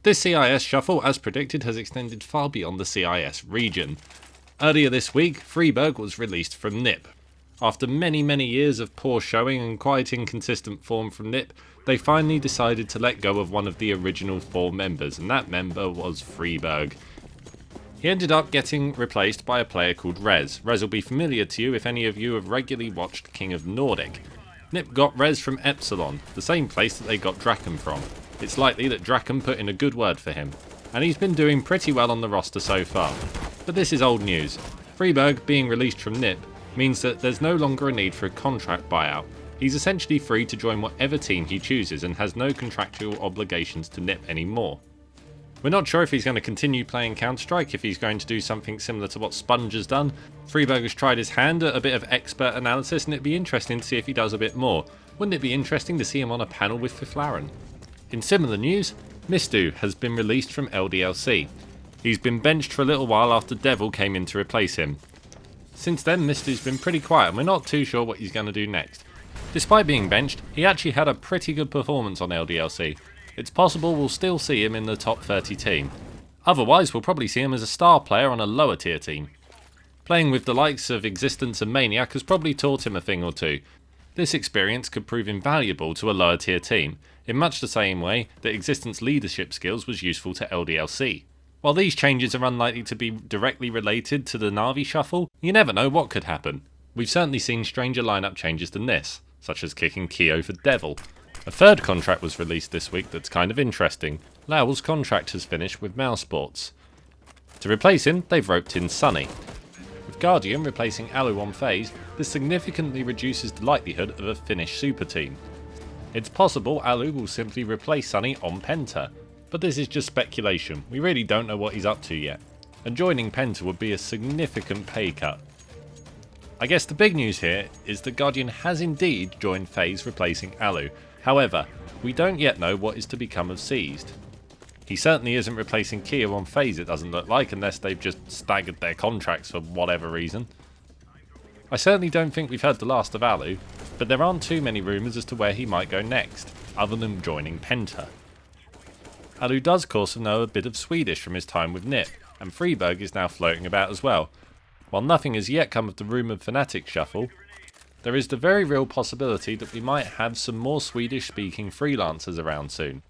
This CIS Shuffle, as predicted, has extended far beyond the CIS region. Earlier this week, Friberg was released from NIP. After many years of poor showing and quite inconsistent form from NIP, they finally decided to let go of one of the original 4 members, and that member was Friberg. He ended up getting replaced by a player called Rez. Rez will be familiar to you if any of you have regularly watched King of Nordic. NIP got Rez from Epsilon, the same place that they got Draken from. It's likely that Draken put in a good word for him, and he's been doing pretty well on the roster so far. But this is old news. Friberg being released from NIP means that there's no longer a need for a contract buyout. He's essentially free to join whatever team he chooses and has no contractual obligations to NIP anymore. We're not sure if he's going to continue playing Counter-Strike, if he's going to do something similar to what Sponge has done. Friberg has tried his hand at a bit of expert analysis, and it'd be interesting to see if he does a bit more. Wouldn't it be interesting to see him on a panel with Fiflaren? In similar news, Mistu has been released from LDLC. He's been benched for a little while after Devil came in to replace him. Since then, Mistu's been pretty quiet and we're not too sure what he's going to do next. Despite being benched, he actually had a pretty good performance on LDLC. It's possible we'll still see him in the top 30 team. Otherwise, we'll probably see him as a star player on a lower tier team. Playing with the likes of Existence and Maniac has probably taught him a thing or two. This experience could prove invaluable to a lower tier team, in much the same way that Existence leadership skills was useful to LDLC. While these changes are unlikely to be directly related to the Na'Vi shuffle, you never know what could happen. We've certainly seen stranger lineup changes than this, such as kicking Keo for Devil. A third contract was released this week that's kind of interesting. LoWel's contract has finished with Mousports. To replace him, they've roped in Sunny. With Guardian replacing Allu on Faze, this significantly reduces the likelihood of a Finnish super team. It's possible Allu will simply replace Sunny on Penta, but this is just speculation. We really don't know what he's up to yet, and joining Penta would be a significant pay cut. I guess the big news here is that Guardian has indeed joined Faze replacing Allu. However, we don't yet know what is to become of Seized. He certainly isn't replacing Kia on Faze, it doesn't look like, unless they've just staggered their contracts for whatever reason. I certainly don't think we've heard the last of Allu, but there aren't too many rumours as to where he might go next, other than joining Penta. Allu does of course know a bit of Swedish from his time with NIP, and Friberg is now floating about as well. While nothing has yet come of the rumoured Fnatic shuffle, there is the very real possibility that we might have some more Swedish speaking freelancers around soon.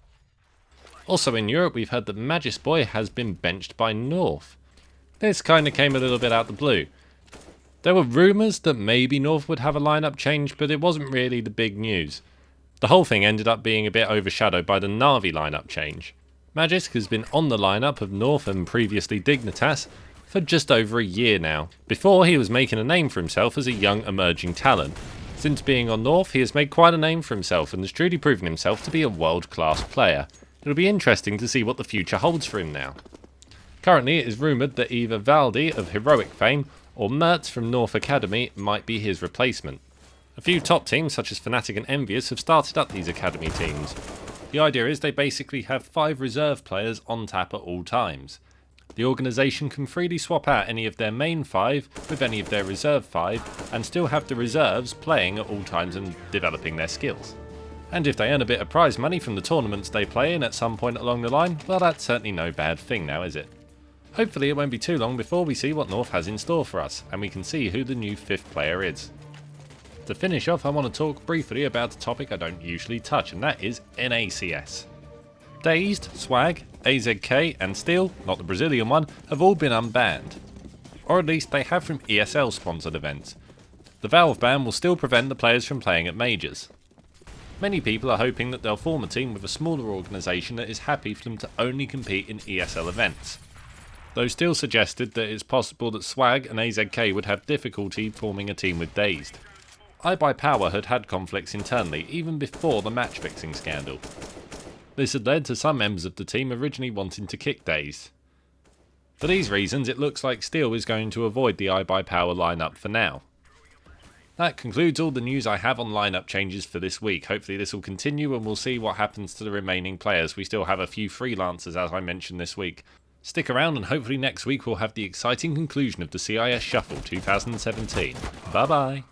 Also in Europe, we've heard that Magisk Boy has been benched by North. This kinda came a little bit out of the blue. There were rumours that maybe North would have a lineup change, but it wasn't really the big news. The whole thing ended up being a bit overshadowed by the Na'Vi lineup change. Magisk has been on the lineup of North and previously Dignitas for just over a year now. Before, he was making a name for himself as a young emerging talent. Since being on North, he has made quite a name for himself and has truly proven himself to be a world-class player. It'll be interesting to see what the future holds for him now. Currently, it is rumoured that either Valdi of Heroic fame or Mertz from North Academy might be his replacement. A few top teams such as Fnatic and Envious have started up these academy teams. The idea is they basically have 5 reserve players on tap at all times. The organisation can freely swap out any of their main 5 with any of their reserve 5 and still have the reserves playing at all times and developing their skills. And if they earn a bit of prize money from the tournaments they play in at some point along the line, well, that's certainly no bad thing now, is it? Hopefully it won't be too long before we see what North has in store for us, and we can see who the new 5th player is. To finish off, I want to talk briefly about a topic I don't usually touch, and that is NACS. DaZed, Swag, AZK and Steel, not the Brazilian one, have all been unbanned. Or at least they have from ESL sponsored events. The Valve ban will still prevent the players from playing at majors. Many people are hoping that they'll form a team with a smaller organisation that is happy for them to only compete in ESL events. Though Steel suggested that it's possible that Swag and AZK would have difficulty forming a team with DaZed. IBuyPower had conflicts internally even before the match fixing scandal. This had led to some members of the team originally wanting to kick DaZed. For these reasons, it looks like Steel is going to avoid the IBuyPower lineup for now. That concludes all the news I have on lineup changes for this week. Hopefully this will continue and we'll see what happens to the remaining players. We still have a few freelancers as I mentioned this week. Stick around and hopefully next week we'll have the exciting conclusion of the CIS Shuffle 2017. Bye bye.